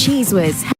Cheese Whiz.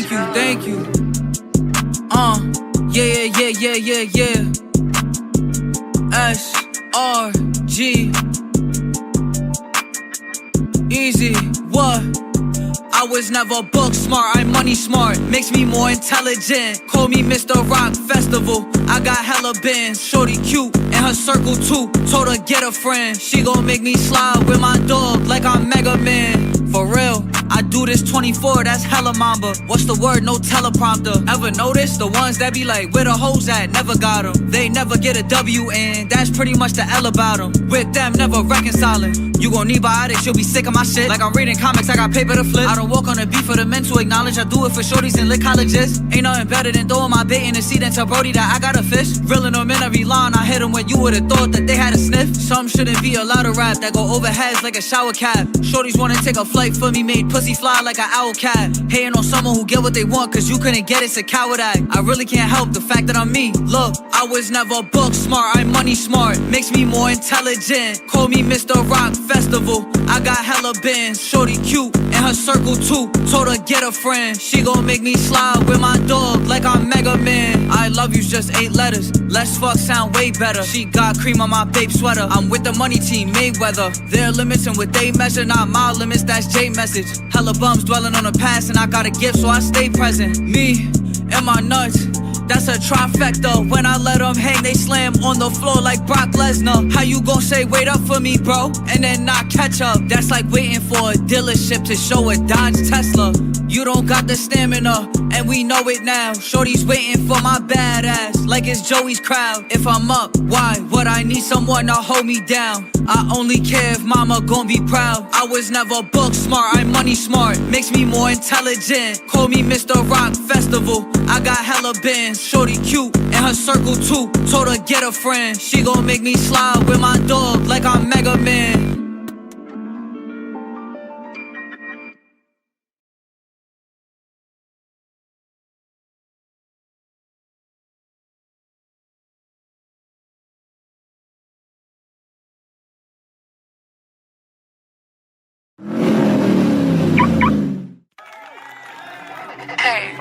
thank you. Yeah. SRG. Easy, what? I was never book smart, I'm money smart. Makes me more intelligent. Call me Mr. Rock Festival. I got hella bands. Shorty cute and her circle too. Told her get a friend. She gon' make me slide with my dog like I'm Mega Man. For real, I do this 24, that's hella mamba. What's the word? No teleprompter. Ever notice the ones that be like, where the hoes at? Never got them. They never get a W, and that's pretty much the L about them. With them, never reconciling. You gon' need biotics, you'll be sick of my shit. Like I'm reading comics, I got paper to flip. I don't walk on the beat for the men to acknowledge. I do it for shorties and lit colleges. Ain't nothing better than throwing my bait in the seat and tell Brody that I got a fish. Reeling them in every line, I hit them when you would've thought that they had a sniff. Some shouldn't be allowed to rap that go over heads like a shower cap. Shorties wanna take a flight for me, made pussy fly like an owl cat. Hating on someone who get what they want cause you couldn't get it's a coward act. I really can't help the fact that I'm me. Look, I was never book smart, I'm money smart. Makes me more intelligent. Call me Mr. Rock Festival. I got hella bands. Shorty cute and her circle too. Told her get a friend. She gon' make me slide with my dog like I'm Mega Man. I love you's just 8 letters. Let's fuck sound way better. She got cream on my babe sweater. I'm with the money team, Mayweather. Their limits and what they measure, not my limits, that's J message. Hella bums dwelling on the past and I got a gift so I stay present. Me and my nuts, that's a trifecta. When I let them hang, they slam on the floor like Brock Lesnar. How you gon' say wait up for me, bro, and then not catch up? That's like waiting for a dealership to show a Dodge Tesla. You don't got the stamina, and we know it now. Shorty's waiting for my badass, like it's Joey's crowd. If I'm up, why would I need someone to hold me down? I only care if mama gon' be proud. I was never book smart, I'm money smart. Makes me more intelligent. Call me Mr. Rock Festival. I got hella bands. Shorty cute and her circle too. Told her get a friend. She gon' make me slide with my dog like I'm Mega Man.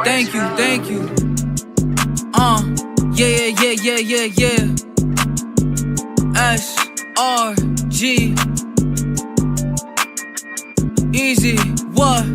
Thank you. Yeah. SRG. Easy, what?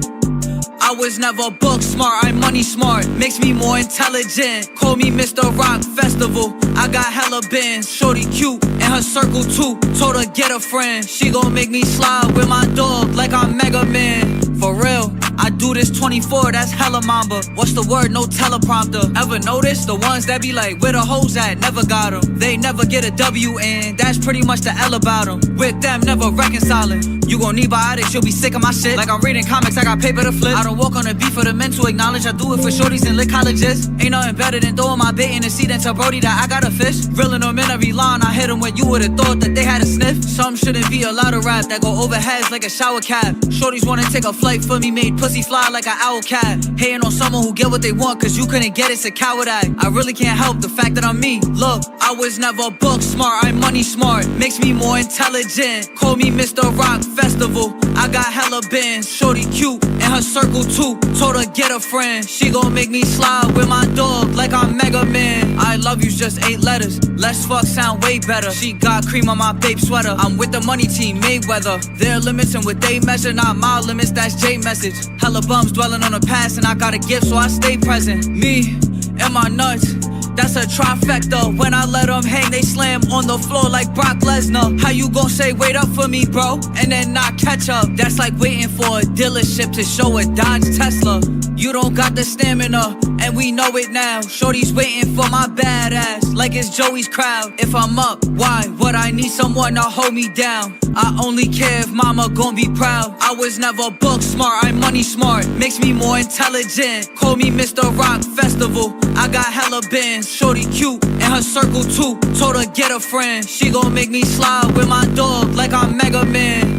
I was never book smart, I'm money smart. Makes me more intelligent. Call me Mr. Rock Festival. I got hella bands. Shorty cute and her circle too. Told her get a friend. She gon' make me slide with my dog like I'm Mega Man. For real, I do this 24, that's hella mamba. What's the word? No teleprompter. Ever notice the ones that be like, where the hoes at? Never got them. They never get a W, and that's pretty much the L about them. With them, never reconciling. You gon' need biotics, you'll be sick of my shit. Like I'm reading comics, I got paper to flip. I don't walk on the beat for the men to acknowledge. I do it for shorties and lit colleges. Ain't nothing better than throwing my bait in the seat and tell Brody that I got a fish. Reeling them in every line, I hit them when you would've thought that they had a sniff. Some shouldn't be allowed to rap that go over heads like a shower cap. Shorties wanna take a flight for me, made pussy fly like an owl cat. Hating on someone who get what they want cause you couldn't get it's a coward act. I really can't help the fact that I'm me. Look, I was never book smart, I'm money smart. Makes me more intelligent. Call me Mr. Rock Festival. I got hella bands. Shorty cute and her circle too. Told her get a friend. She gon' make me slide with my dog like I'm Mega Man. I love you's just 8 letters. Let's fuck sound way better. She got cream on my babe sweater. I'm with the money team, Mayweather. Their limits and what they measure, not my limits, that's J message. Hella bums dwelling on the past and I got a gift so I stay present. Me and my nuts, that's a trifecta. When I let them hang, they slam on the floor like Brock Lesnar. How you gon' say wait up for me, bro, and then not catch up? That's like waiting for a dealership to show a Dodge Tesla. You don't got the stamina, and we know it now. Shorty's waiting for my badass, like it's Joey's crowd. If I'm up, why would I need someone to hold me down? I only care if mama gon' be proud. I was never book smart, I'm money smart. Makes me more intelligent. Call me Mr. Rock Festival. I got hella bands. Shorty cute and her circle too. Told her get a friend. She gon' make me slide with my dog like I'm Mega Man.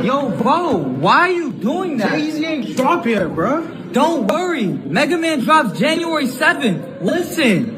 Yo, bro, why are you doing that? Jay-Z ain't drop yet, bro. Don't worry. Mega Man drops January 7th. Listen.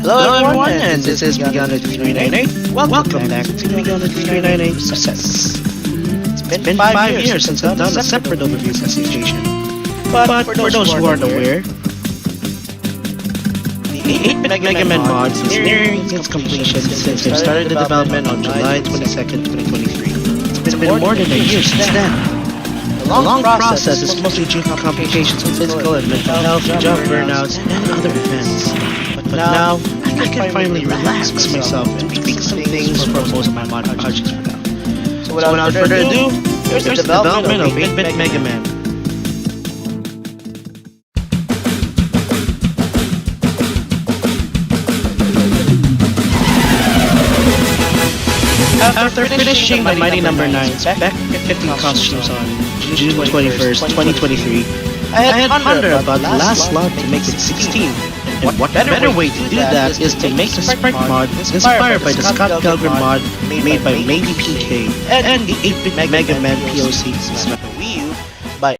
Hello everyone, and this is Miguel92398. Welcome back to Miguel92398 Presents. It's been 5 years since I've done a separate overview specification. But for those who aren't aware, the 8-bit Mega Man mod is nearing its completion since they started the development on July 22nd, 2023. It's been more than a year since then. The long process is mostly due to complications of physical and mental health, job burnouts, and other events. But now, I can finally relax myself and tweak some things for most of my mod projects for now. So without further ado, here's the development of 8-Bit Mega Man. After finishing the Mighty Number 9's Spec 50 costumes on June 21st, 2023, I had pondered about the last slot to make it 16. And what better way to do that is to make a sprite mod inspired by the Scott Pilgrim mod made by Maybe PK and the 8-Bit Mega Man POC on the Wii U by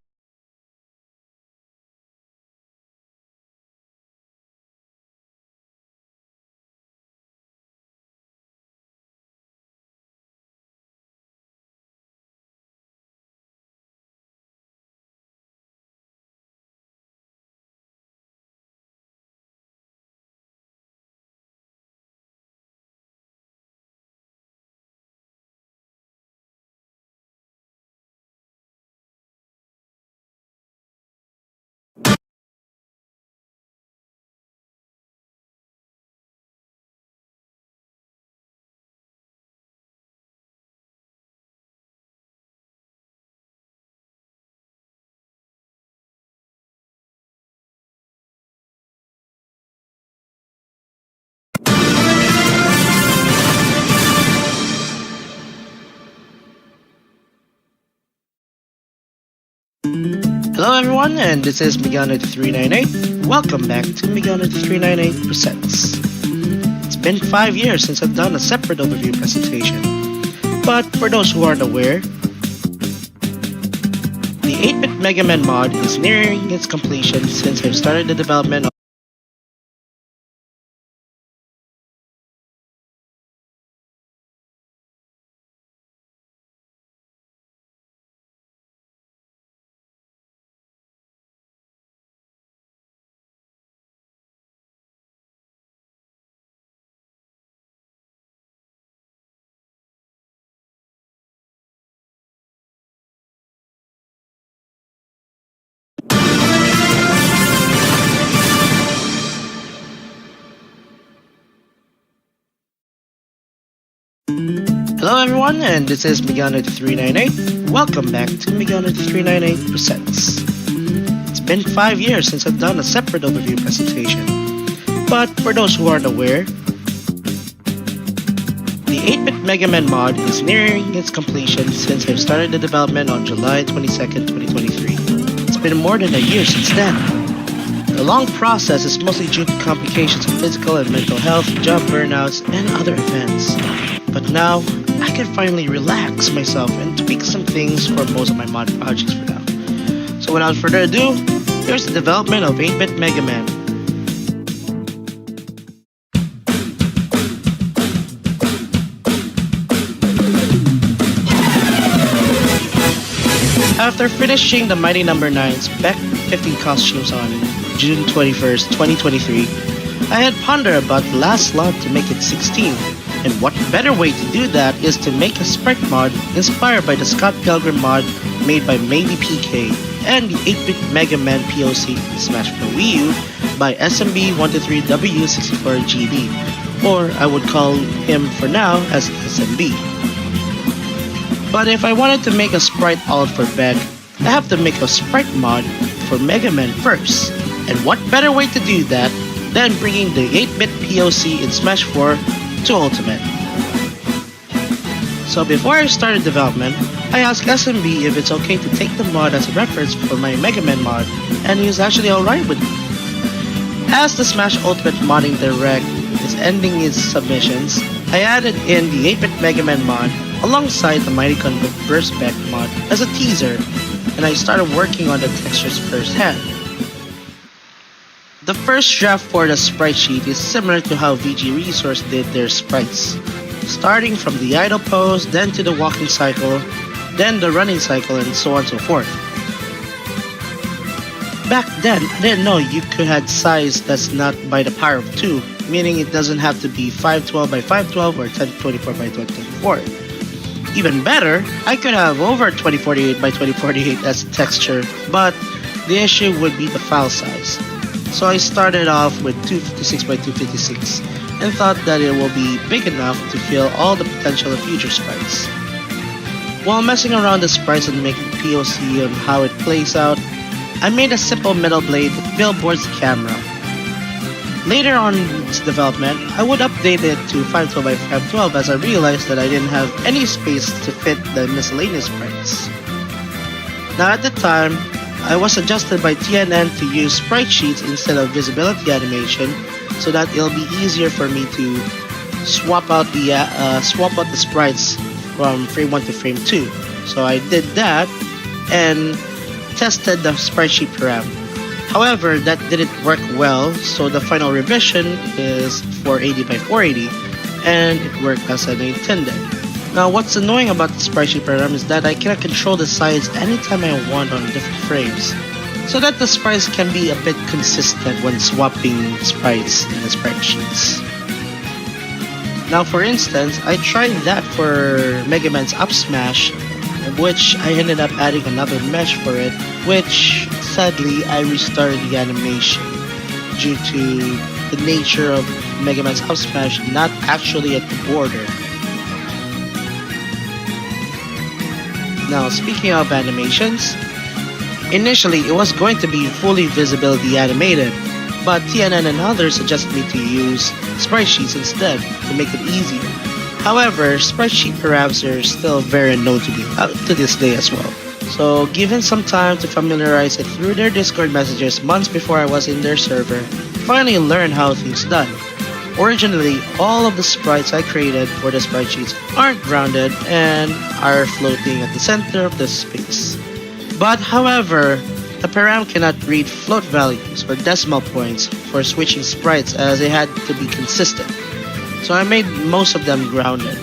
Hello everyone, and this is Miguel92398. Welcome back to Miguel92398 Presents. It's been 5 years since I've done a separate overview presentation. But for those who aren't aware, the 8-Bit Mega Man mod is nearing its completion since I've started the development of Hello everyone, and this is Miguel92398. Welcome back to Miguel92398 Presents. It's been 5 years since I've done a separate overview presentation. But for those who aren't aware, the 8-Bit Mega Man mod is nearing its completion since I've started the development on July 22nd, 2023. It's been more than a year since then. The long process is mostly due to complications of physical and mental health, job burnouts, and other events. But now, I can finally relax myself and tweak some things for most of my mod projects for now. So without further ado, here's the development of 8-Bit Mega Man. After finishing the Mighty Number 9's Spec 50 costumes on June 21st, 2023, I had pondered about the last slot to make it 16. And what better way to do that is to make a sprite mod inspired by the Scott Pilgrim mod made by Maybe PK and the 8-Bit Mega Man POC Smash for Wii U by SMB123W64GB, or I would call him for now as SMB. But if I wanted to make a sprite alt for Beg, I have to make a sprite mod for Mega Man first. And what better way to do that than bringing the 8-Bit POC in Smash 4 to Ultimate. So before I started development, I asked SMB if it's okay to take the mod as a reference for my Mega Man mod, and he was actually alright with it. As the Smash Ultimate Modding Direct is ending its submissions, I added in the 8-Bit Mega Man mod alongside the Mighty Convert Burst Back mod as a teaser, and I started working on the textures firsthand. The first draft for the sprite sheet is similar to how VG Resource did their sprites, starting from the idle pose, then to the walking cycle, then the running cycle, and so on and so forth. Back then, I didn't know you could add size that's not by the power of 2, meaning it doesn't have to be 512 by 512 or 1024 by 1024. Even better, I could have over 2048 by 2048 as a texture, but the issue would be the file size. So I started off with 256 by 256 and thought that it will be big enough to fill all the potential of future sprites. While messing around the sprites and making POC on how it plays out, I made a simple metal blade that billboards the camera. Later on in its development, I would update it to 512 by 512 as I realized that I didn't have any space to fit the miscellaneous sprites. Now at the time, I was suggested by TNN to use sprite sheets instead of visibility animation so that it'll be easier for me to swap out the sprites from frame 1 to frame 2. So I did that and tested the sprite sheet param. However, that didn't work well, so the final revision is 480 by 480 and it worked as I intended. Now what's annoying about the sprite sheet param is that I cannot control the size anytime I want on different frames, so that the sprites can be a bit consistent when swapping sprites in the sprite sheets. Now for instance, I tried that for Mega Man's Up Smash, which I ended up adding another mesh for it, which sadly I restarted the animation due to the nature of Mega Man's Up Smash not actually at the border. Now speaking of animations, initially it was going to be fully visibility animated, but TNN and others suggested me to use sprite sheets instead to make it easier. However, sprite sheet params are still very unknown to me to this day as well. So given some time to familiarize it through their Discord messages months before I was in their server, finally learned how things done. Originally, all of the sprites I created for the sprite sheets aren't grounded and are floating at the center of the space. But however, the param cannot read float values or decimal points for switching sprites as they had to be consistent. So I made most of them grounded.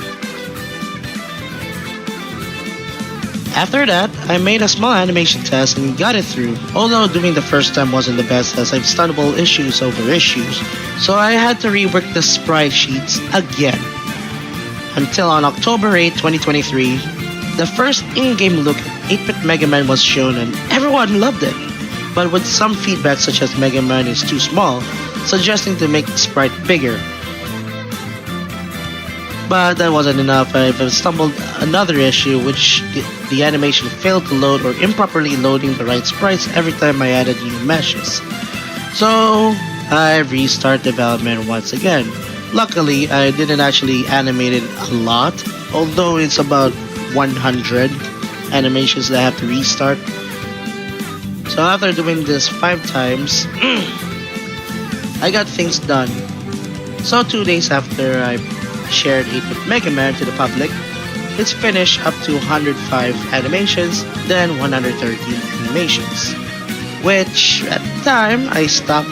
After that, I made a small animation test and got it through, although doing the first time wasn't the best as I've stunnable issues over issues, so I had to rework the sprite sheets again. Until on October 8, 2023, the first in-game look at 8-bit Mega Man was shown and everyone loved it, but with some feedback such as Mega Man is too small, suggesting to make the sprite bigger. But that wasn't enough. I've stumbled another issue, which the animation failed to load or improperly loading the right sprites every time I added new meshes. So I restart development once again. Luckily, I didn't actually animate it a lot, although it's about 100 animations that I have to restart. So after doing this 5 times, I got things done. So 2 days after I shared 8-bit Mega Man to the public, it's finished up to 105 animations, then 113 animations, which at the time I stopped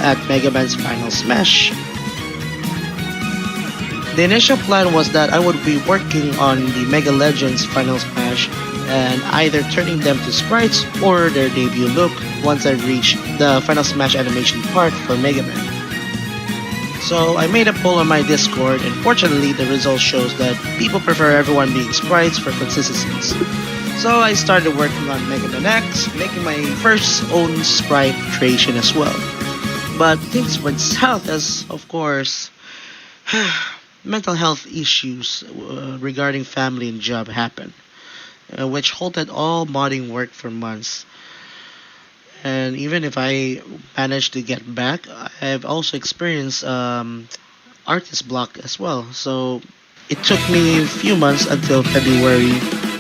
at Mega Man's Final Smash. The initial plan was that I would be working on the Mega Legends Final Smash and either turning them to sprites or their debut look once I reached the Final Smash animation part for Mega Man. So I made a poll on my Discord, and fortunately the result shows that people prefer everyone being sprites for consistency. So I started working on Mega Man X, making my first own sprite creation as well. But things went south as, of course, mental health issues regarding family and job happened, which halted all modding work for months. And even if I managed to get back, I've also experienced artist block as well. So it took me a few months until February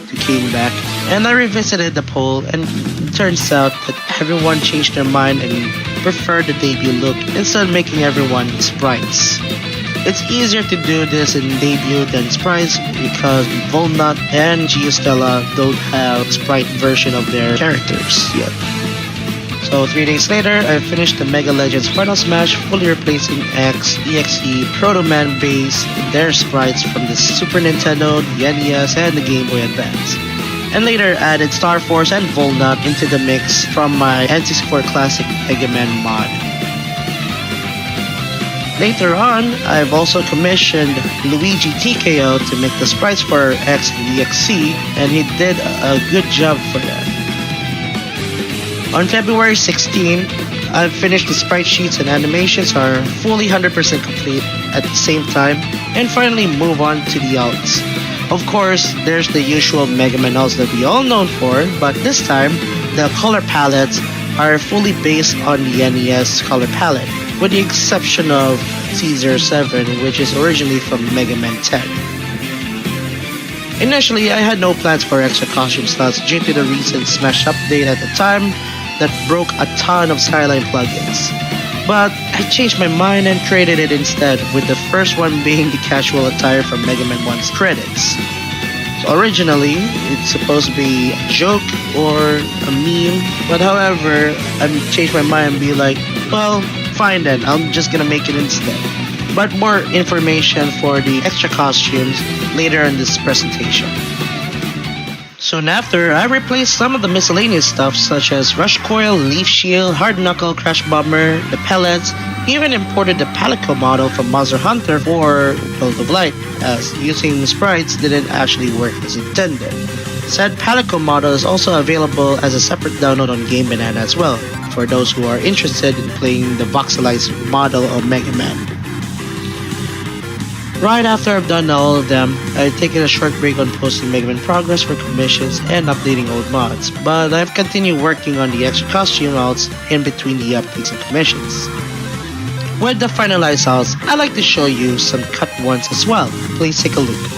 to came back. And I revisited the poll, and it turns out that everyone changed their mind and preferred the debut look instead of making everyone sprites. It's easier to do this in debut than sprites because Volnut and Geostella don't have sprite version of their characters yet. So 3 days later, I finished the Mega Legends Final Smash, fully replacing X, EXE, Proto Man base, their sprites from the Super Nintendo, the NES, and the Game Boy Advance. And later added Star Force and Volnut into the mix from my N64 Classic Mega Man mod. Later on, I've also commissioned Luigi TKO to make the sprites for X and EXC, and he did a good job for that. On February 16, I've finished the sprite sheets and animations are fully 100% complete at the same time, and finally move on to the alts. Of course, there's the usual Mega Man alts that we all known for, but this time, the color palettes are fully based on the NES color palette, with the exception of Caesar 7, which is originally from Mega Man 10. Initially, I had no plans for extra costume slots due to the recent Smash update at the time that broke a ton of Skyline plugins. But I changed my mind and created it instead, with the first one being the casual attire from Mega Man 1's credits. So originally, it's supposed to be a joke or a meme, but however, I changed my mind and be like, well, fine then, I'm just gonna make it instead. But more information for the extra costumes later in this presentation. Soon after, I replaced some of the miscellaneous stuff such as Rush Coil, Leaf Shield, Hard Knuckle, Crash Bomber, the pellets, even imported the Palico model from Monster Hunter for World of Light, as using sprites didn't actually work as intended. Said Palico model is also available as a separate download on Game Banana as well, for those who are interested in playing the voxelized model of Mega Man. Right after I've done all of them, I've taken a short break on posting Mega Man progress for commissions and updating old mods, but I've continued working on the extra costume mods in between the updates and commissions. With the finalized outs, I'd like to show you some cut ones as well. Please take a look.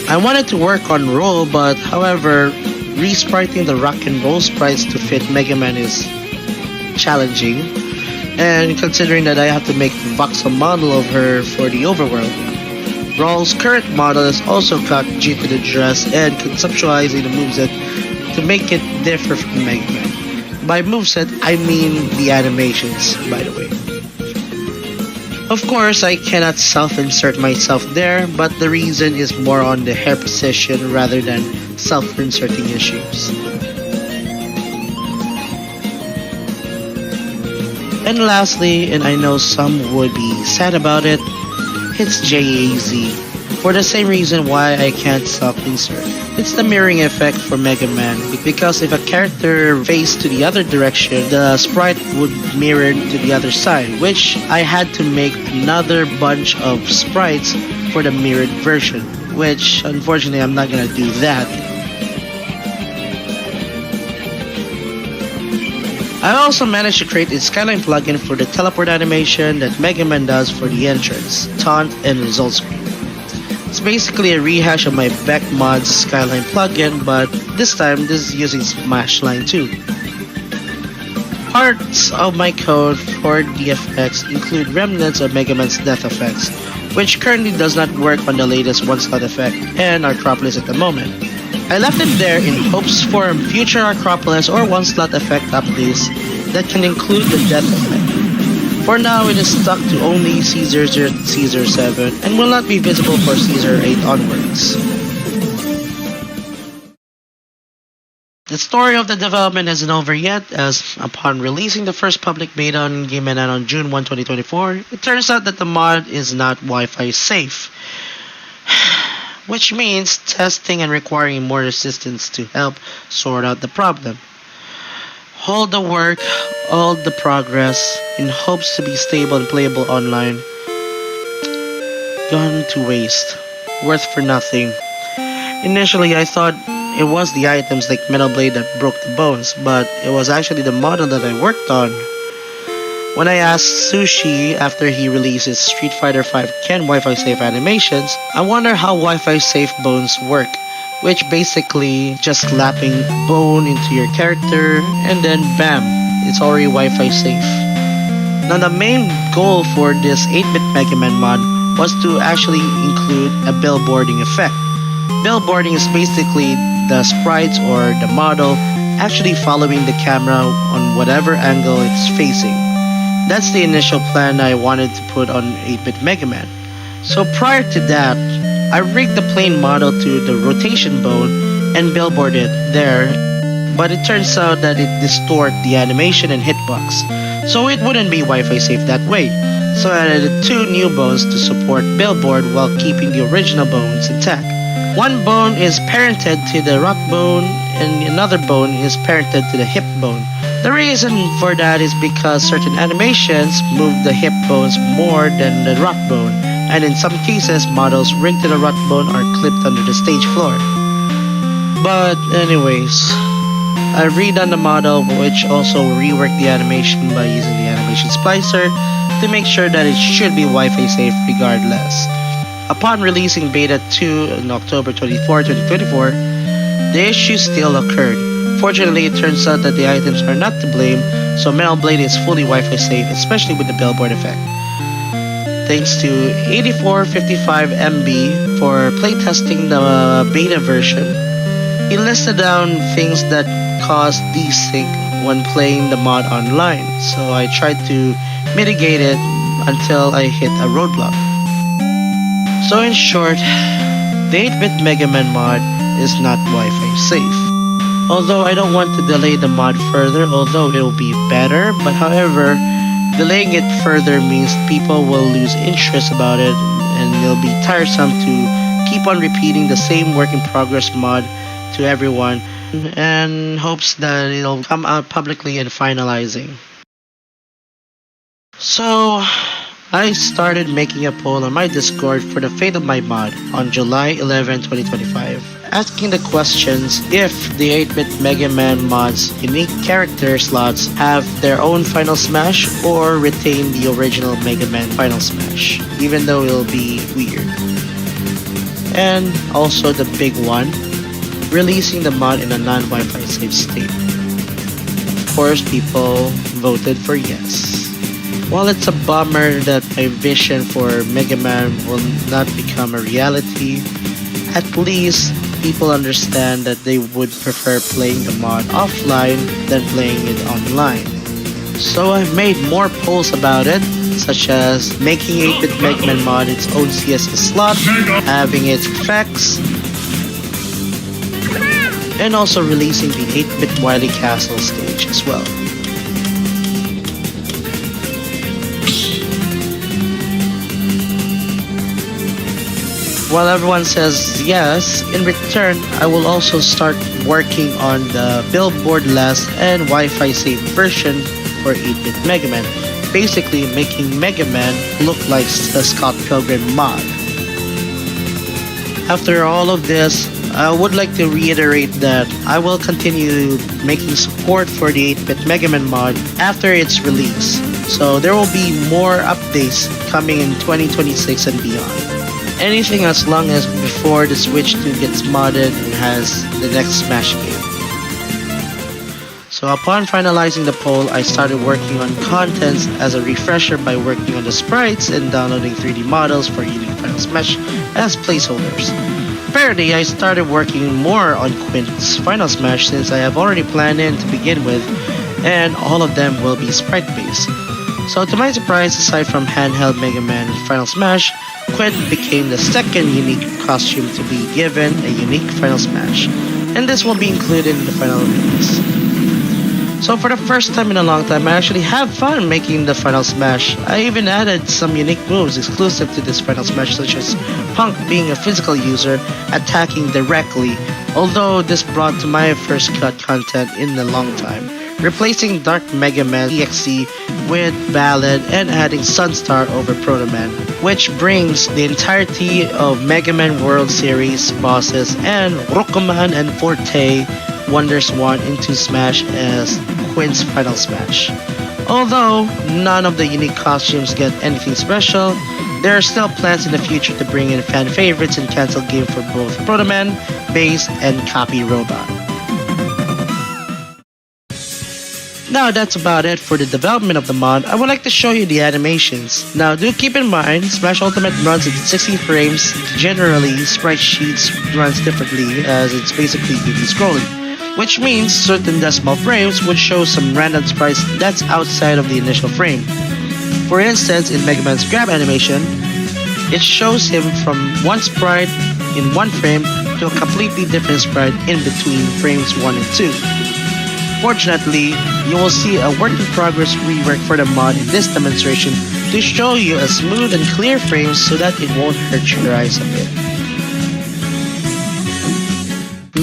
I wanted to work on roll, but however, respriting the rock and roll sprites to fit Mega Man is challenging, and considering that I have to make a voxel model of her for the overworld. Roll's current model is also cut due to the dress and conceptualizing the moveset to make it differ from Mega Man. By moveset, I mean the animations, by the way. Of course, I cannot self-insert myself there, but the reason is more on the hair position rather than self-inserting issues. And lastly, and I know some would be sad about it, it's JAZ. For the same reason why I can't self-insert. It's the mirroring effect for Mega Man, because if a character faced to the other direction, the sprite would mirror to the other side, which I had to make another bunch of sprites for the mirrored version, which unfortunately I'm not gonna do that. I also managed to create a Skyline plugin for the teleport animation that Mega Man does for the entrance, taunt, and result screen. It's basically a rehash of my Beck Mods Skyline plugin, but this time this is using Smash Line 2. Parts of my code for the effects include remnants of Mega Man's death effects, which currently does not work on the latest one-slot effect and Acropolis at the moment. I left it there in hopes for future Acropolis or one-slot effect updates that can include the death effect. For now, it is stuck to only Caesar 0 to Caesar 7 and will not be visible for Caesar 8 onwards. The story of the development isn't over yet, as upon releasing the first public beta on Game Banana on June 1, 2024, it turns out that the mod is not Wi-Fi safe, which means testing and requiring more assistance to help sort out the problem. All the work, all the progress, in hopes to be stable and playable online, gone to waste, worth for nothing. Initially, I thought it was the items like Metal Blade that broke the bones, but it was actually the model that I worked on. When I asked Sushi after he released his Street Fighter V Ken Wi-Fi safe animations, I wonder how Wi-Fi safe bones work, which basically just slapping bone into your character and then bam, it's already Wi-Fi safe. Now the main goal for this 8-bit Mega Man mod was to actually include a billboarding effect. Billboarding is basically the sprites or the model actually following the camera on whatever angle it's facing. That's the initial plan I wanted to put on 8-bit Mega Man. So prior to that, I rigged the plane model to the rotation bone and billboard it there, but it turns out that it distorted the animation and hitbox, so it wouldn't be Wi-Fi safe that way. So I added 2 new bones to support billboard while keeping the original bones intact. One bone is parented to the rock bone and another bone is parented to the hip bone. The reason for that is because certain animations move the hip bones more than the rock bone, and in some cases models rigged to the rock bone are clipped under the stage floor. But anyways, I redone the model, which also reworked the animation by using the animation splicer to make sure that it should be Wi-Fi safe regardless. Upon releasing Beta 2 on October 24, 2024, the issue still occurred. Fortunately, it turns out that the items are not to blame, so Metal Blade is fully Wi-Fi safe, especially with the billboard effect. Thanks to 8455 MB for playtesting the beta version. He listed down things that cause desync when playing the mod online, so I tried to mitigate it until I hit a roadblock. So in short, the 8-bit Mega Man mod is not Wi-Fi safe. Although I don't want to delay the mod further, although it will be better, but however, delaying it further means people will lose interest about it and it'll be tiresome to keep on repeating the same work in progress mod to everyone and hopes that it'll come out publicly and finalizing. So I started making a poll on my Discord for the fate of my mod on July 11, 2025, asking the questions if the 8-bit Mega Man mod's unique character slots have their own Final Smash or retain the original Mega Man Final Smash, even though it'll be weird. And also the big one, releasing the mod in a non-Wi-Fi safe state. Of course, people voted for yes. While it's a bummer that my vision for Mega Man will not become a reality, at least people understand that they would prefer playing the mod offline than playing it online. So I've made more polls about it, such as making 8-bit Mega Man mod its own CSS slot, having its effects, and also releasing the 8-bit Wily Castle stage as well. While everyone says yes, in return, I will also start working on the billboard-less and Wi-Fi safe version for 8-bit Mega Man, basically making Mega Man look like the Scott Pilgrim mod. After all of this, I would like to reiterate that I will continue making support for the 8-bit Mega Man mod after its release, so there will be more updates coming in 2026 and beyond. Anything as long as before the Switch 2 gets modded and has the next Smash game. So upon finalizing the poll, I started working on contents as a refresher by working on the sprites and downloading 3D models for Unique Final Smash as placeholders. Apparently, I started working more on Quint's Final Smash since I have already planned in to begin with, and all of them will be sprite based. So to my surprise, aside from handheld Mega Man and Final Smash, Quint became the second unique costume to be given a unique Final Smash, and this will be included in the final release. So for the first time in a long time, I actually have fun making the Final Smash. I even added some unique moves exclusive to this Final Smash, such as Punk being a physical user, attacking directly, although this brought to my first cut content in a long time, replacing Dark Mega Man EXE with Ballad and adding Sunstar over Proto Man, which brings the entirety of Mega Man World Series bosses and Rokuman and Forte Wonders 1 into Smash as Quint's Final Smash. Although none of the unique costumes get anything special, there are still plans in the future to bring in fan favorites and cancel game for both Proto Man, Base, and Copy Robot. Now that's about it for the development of the mod. I would like to show you the animations. Now do keep in mind, Smash Ultimate runs at 60 frames. Generally, sprite sheets runs differently as it's basically 2D scrolling, which means certain decimal frames would show some random sprites that's outside of the initial frame. For instance, in Mega Man's grab animation, it shows him from one sprite in one frame to a completely different sprite in between frames 1 and 2. Fortunately, you will see a work in progress rework for the mod in this demonstration to show you a smooth and clear frame so that it won't hurt your eyes a bit.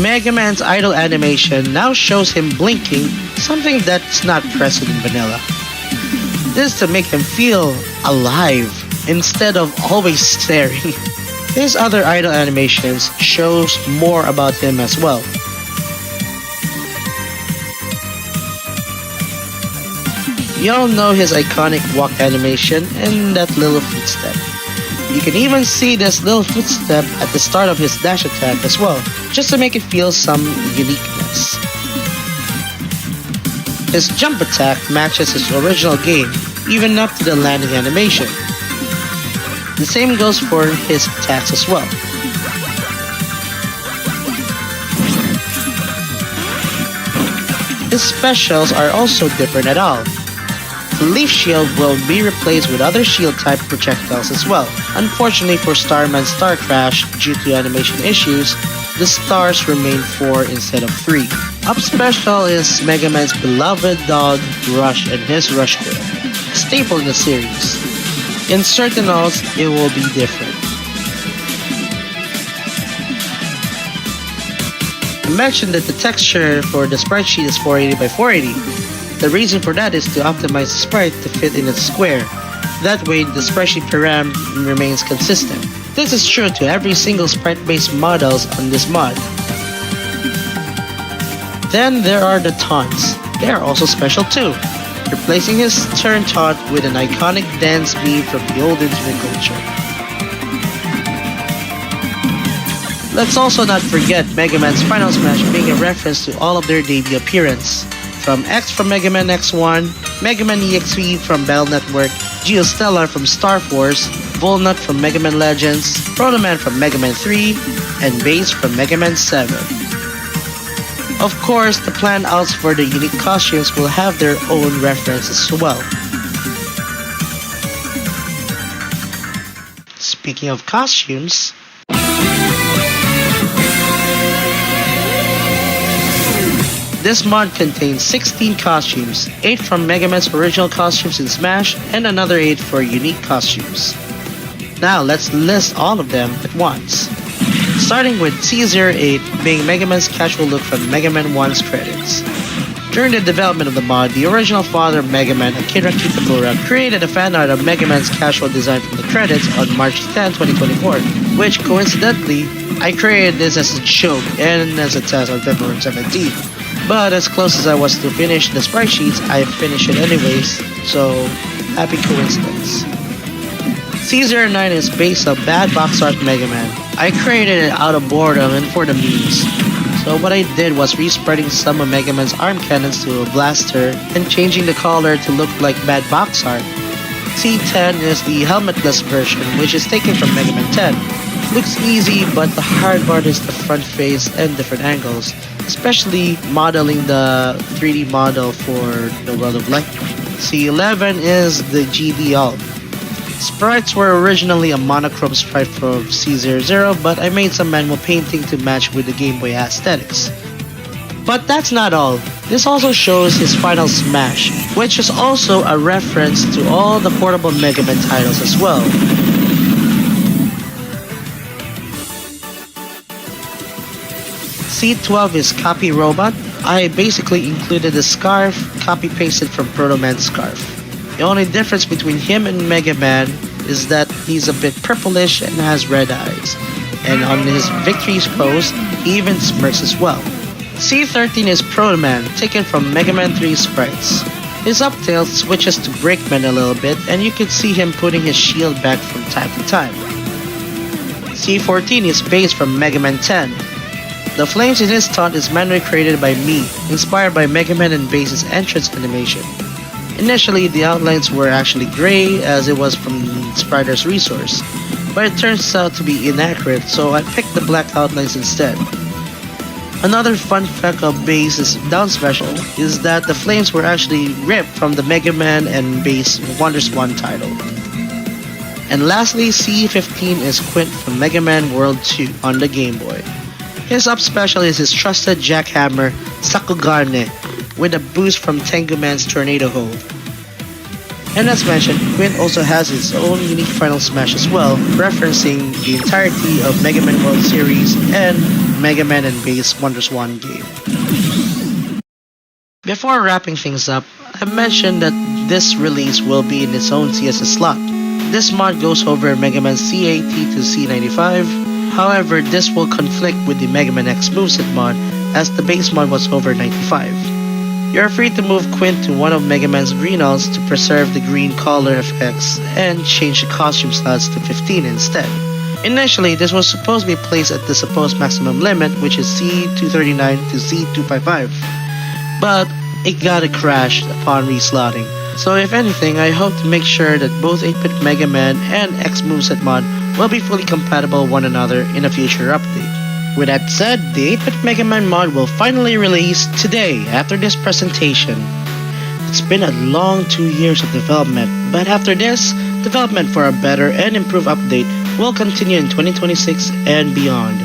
Mega Man's idle animation now shows him blinking, something that's not present in vanilla. This is to make him feel alive instead of always staring. His other idle animations shows more about him as well. You all know his iconic walk animation and that little footstep. You can even see this little footstep at the start of his dash attack as well, just to make it feel some uniqueness. His jump attack matches his original game, even up to the landing animation. The same goes for his attacks as well. His specials are also different at all. The Leaf Shield will be replaced with other shield type projectiles as well. Unfortunately for Starman's Star Crash, due to animation issues, the stars remain 4 instead of 3. Up special is Mega Man's beloved dog, Rush, and his Rush Girl, a staple in the series. In certain alls, it will be different. I mentioned that the texture for the sprite sheet is 480 by 480. The reason for that is to optimize the sprite to fit in its square. That way, the sprite sheet param remains consistent. This is true to every single sprite-based models on this mod. Then there are the taunts. They are also special too, replacing his turn taunt with an iconic dance beat from the old internet culture. Let's also not forget Mega Man's Final Smash being a reference to all of their debut appearance. From X from Mega Man X1, Mega Man EXP from Battle Network, Geostellar from Star Force, Volnut from Mega Man Legends, Proto Man from Mega Man 3, and Base from Mega Man 7. Of course, the planned outs for the unique costumes will have their own references as well. Speaking of costumes, this mod contains 16 costumes, 8 from Mega Man's original costumes in Smash, and another 8 for unique costumes. Now let's list all of them at once. Starting with C08 being Mega Man's casual look from Mega Man 1's credits. During the development of the mod, the original father of Mega Man, Akira Kitamura, created a fan art of Mega Man's casual design from the credits on March 10, 2024, which coincidentally, I created this as a joke and as a test on February 17th. But as close as I was to finish the sprite sheets, I finished it anyways, so happy coincidence. C09 is based on Bad Box Art Mega Man. I created it out of boredom and for the memes. So what I did was respreading some of Mega Man's arm cannons to a blaster and changing the color to look like Bad Box Art. C10 is the helmetless version, which is taken from Mega Man 10. Looks easy, but the hard part is the front face and different angles, especially modeling the 3D model for the World of Light. C11 is the GD alt. Sprites were originally a monochrome sprite from C00, but I made some manual painting to match with the Game Boy aesthetics. But that's not all. This also shows his Final Smash, which is also a reference to all the portable Mega Man titles as well. C12 is Copy Robot. I basically included the scarf copy-pasted from Proto Man's scarf. The only difference between him and Mega Man is that he's a bit purplish and has red eyes. And on his victory pose, he even smirks as well. C13 is Proto Man, taken from Mega Man 3 sprites. His up tail switches to Breakman a little bit, and you can see him putting his shield back from time to time. C14 is based from Mega Man 10. The flames in his taunt is manually created by me, inspired by Mega Man and Base's entrance animation. Initially, the outlines were actually gray as it was from Spriter's resource, but it turns out to be inaccurate, so I picked the black outlines instead. Another fun fact of Base's down special is that the flames were actually ripped from the Mega Man and Base Wonder Swan title. And lastly, C15 is Quint from Mega Man World 2 on the Game Boy. His up special is his trusted jackhammer, Sakugane, with a boost from Tengu Man's Tornado Hold. And as mentioned, Quint also has his own unique final smash as well, referencing the entirety of Mega Man World series and Mega Man and Base Wonder Swan game. Before wrapping things up, I mentioned that this release will be in its own CSS slot. This mod goes over Mega Man C80 to C95, however this will conflict with the Mega Man X moveset mod as the base mod was over 95. You're free to move Quint to one of Mega Man's green-alls to preserve the green color effects and change the costume slots to 15 instead. Initially, this was supposed to be placed at the supposed maximum limit, which is C239 to C255, but it got a crash upon reslotting. So if anything, I hope to make sure that both 8-bit Mega Man and X moveset mod will be fully compatible with one another in a future update. With that said, the 8-bit Mega Man mod will finally release today after this presentation. It's been a long 2 years of development, but after this, development for a better and improved update will continue in 2026 and beyond.